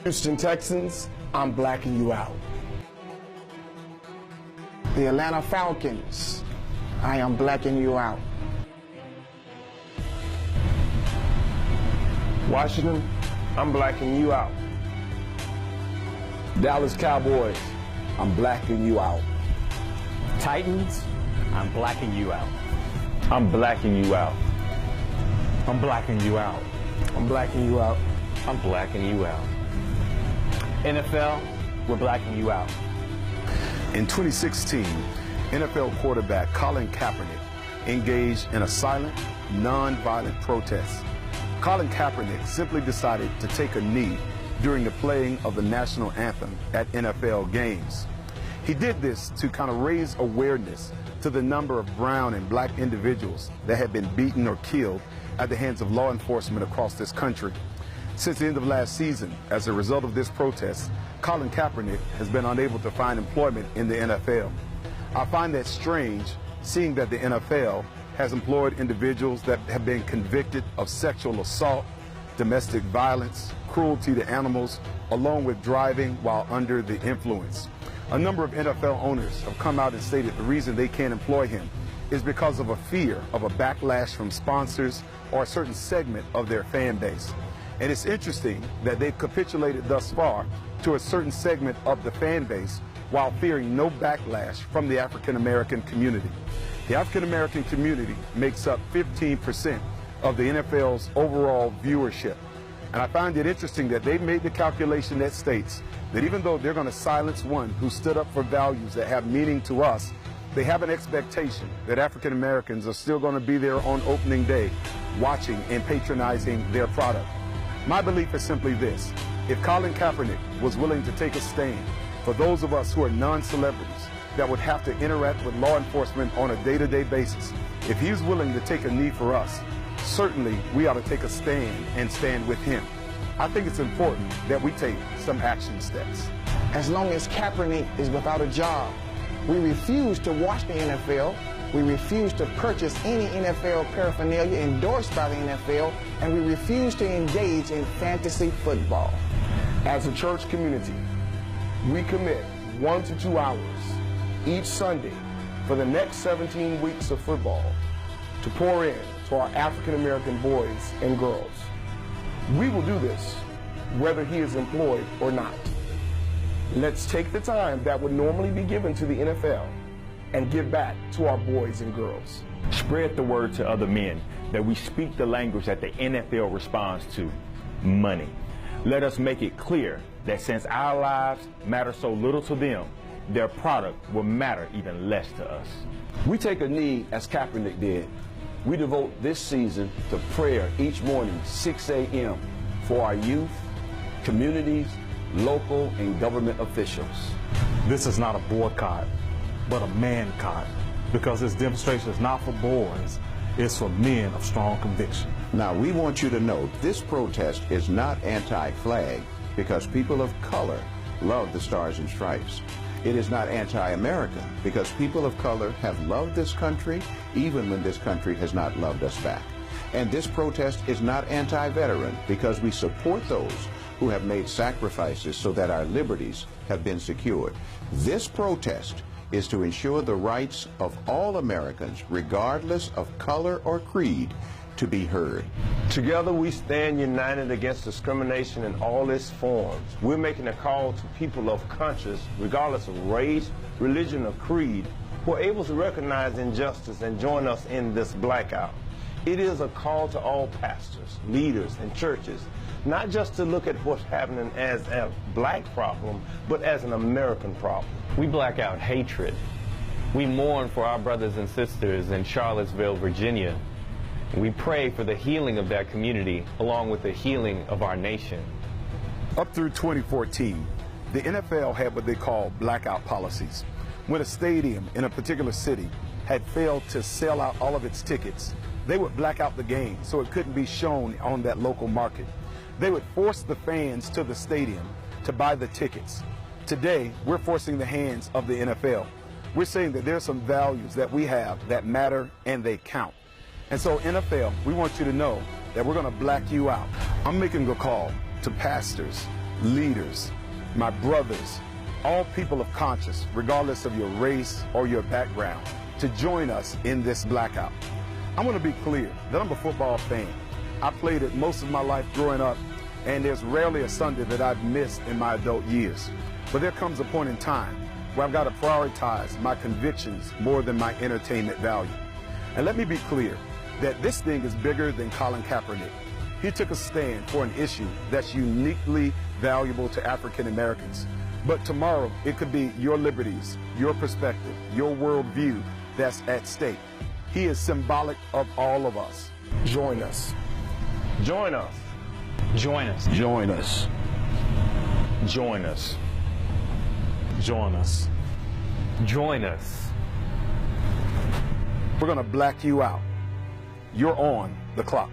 Houston Texans, I'm blacking you out. The Atlanta Falcons, I am blacking you out. Washington, I'm blacking you out. Dallas Cowboys, I'm blacking you out. Titans, I'm blacking you out. I'm blacking you out. I'm blacking you out. I'm blacking you out. I'm blacking you out. NFL, we're blacking you out. In 2016, NFL quarterback Colin Kaepernick engaged in a silent, non-violent protest. Colin Kaepernick simply decided to take a knee during the playing of the national anthem at NFL games. He did this to kind of raise awareness to the number of brown and black individuals that had been beaten or killed at the hands of law enforcement across this country. Since the end of last season, as a result of this protest, Colin Kaepernick has been unable to find employment in the NFL. I find that strange, seeing that the NFL has employed individuals that have been convicted of sexual assault, domestic violence, cruelty to animals, along with driving while under the influence. A number of NFL owners have come out and stated the reason they can't employ him is because of a fear of a backlash from sponsors or a certain segment of their fan base. And it's interesting that they've capitulated thus far to a certain segment of the fan base while fearing no backlash from the African-American community. The African-American community makes up 15% of the NFL's overall viewership. And I find it interesting that they've made the calculation that states that even though they're going to silence one who stood up for values that have meaning to us, they have an expectation that African Americans are still going to be there on opening day, watching and patronizing their product. My belief is simply this: if Colin Kaepernick was willing to take a stand for those of us who are non-celebrities that would have to interact with law enforcement on a day-to-day basis, if he's willing to take a knee for us, certainly we ought to take a stand and stand with him. I think it's important that we take some action steps. As long as Kaepernick is without a job, we refuse to watch the NFL, we refuse to purchase any NFL paraphernalia endorsed by the NFL, and we refuse to engage in fantasy football. As a church community, we commit 1 to 2 hours each Sunday for the next 17 weeks of football to pour in to our African-American boys and girls. We will do this whether he is employed or not. Let's take the time that would normally be given to the NFL and give back to our boys and girls. Spread the word to other men that we speak the language that the NFL responds to: money. Let us make it clear that since our lives matter so little to them, their product will matter even less to us. We take a knee as Kaepernick did. We devote this season to prayer each morning, 6 a.m. for our youth, communities, local and government officials. This is not a boycott, but a man-cott, because this demonstration is not for boys, it's for men of strong conviction. Now, we want you to know this protest is not anti-flag because people of color love the Stars and Stripes. It is not anti-American because people of color have loved this country even when this country has not loved us back. And this protest is not anti-veteran because we support those who have made sacrifices so that our liberties have been secured. This protest is to ensure the rights of all Americans, regardless of color or creed, to be heard. Together we stand united against discrimination in all its forms. We're making a call to people of conscience, regardless of race, religion, or creed, who are able to recognize injustice and join us in this blackout. It is a call to all pastors, leaders, and churches, not just to look at what's happening as a black problem, but as an American problem. We black out hatred. We mourn for our brothers and sisters in Charlottesville, Virginia. We pray for the healing of that community, along with the healing of our nation. Up through 2014, the NFL had what they call blackout policies. When a stadium in a particular city had failed to sell out all of its tickets, they would black out the game so it couldn't be shown on that local market. They would force the fans to the stadium to buy the tickets. Today, we're forcing the hands of the NFL. We're saying that there's some values that we have that matter and they count. And so, NFL, we want you to know that we're going to black you out. I'm making a call to pastors, leaders, my brothers, all people of conscience, regardless of your race or your background, to join us in this blackout. I want to be clear that I'm a football fan. I played it most of my life growing up, and there's rarely a Sunday that I've missed in my adult years. But there comes a point in time where I've got to prioritize my convictions more than my entertainment value. And let me be clear that this thing is bigger than Colin Kaepernick. He took a stand for an issue that's uniquely valuable to African Americans. But tomorrow, it could be your liberties, your perspective, your worldview that's at stake. He is symbolic of all of us. Join us. Join us. Join us. Join us. Join us. Join us. Join us. We're going to black you out. You're on the clock.